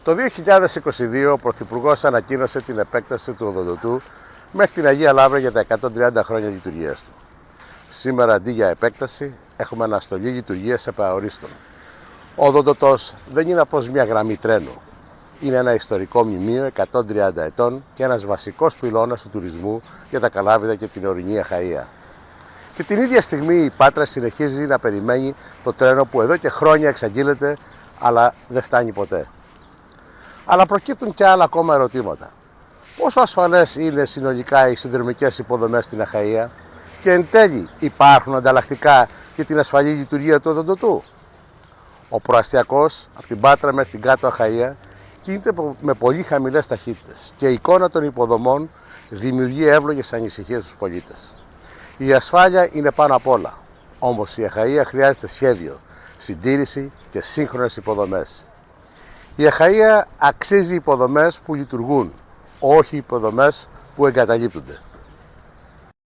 Το 2022 ο Πρωθυπουργός ανακοίνωσε την επέκταση του οδοντοτού μέχρι την Αγία Λαύρα για τα 130 χρόνια λειτουργίας του. Σήμερα αντί για επέκταση έχουμε αναστολή λειτουργίας επαορίστων. Ο οδοντοτός δεν είναι απλώς μια γραμμή τρένου. Είναι ένα ιστορικό μνημείο 130 ετών και ένας βασικός πυλώνας του τουρισμού για τα Καλάβρητα και την ορεινή Αχαΐα. Και την ίδια στιγμή η Πάτρα συνεχίζει να περιμένει το τρένο που εδώ και χρόνια εξαγγείλεται, αλλά δεν φτάνει ποτέ. Αλλά προκύπτουν και άλλα ακόμα ερωτήματα. Πόσο ασφαλές είναι συνολικά οι συνδρομικές υποδομές στην Αχαΐα και εν τέλει υπάρχουν ανταλλακτικά για την ασφαλή λειτουργία του οδοντοτού? Ο προαστιακός από την Πάτρα μέχρι την κάτω Αχαΐα κινείται με πολύ χαμηλές ταχύτητες και η εικόνα των υποδομών δημιουργεί εύλογες ανησυχίες στους πολίτες. Η ασφάλεια είναι πάνω απ' όλα, όμως η Αχαΐα χρειάζεται σχέδιο, συντήρηση και σύγχρονες υποδομές. Η Αχαΐα αξίζει υποδομές που λειτουργούν, όχι υποδομές που εγκαταλείπτονται.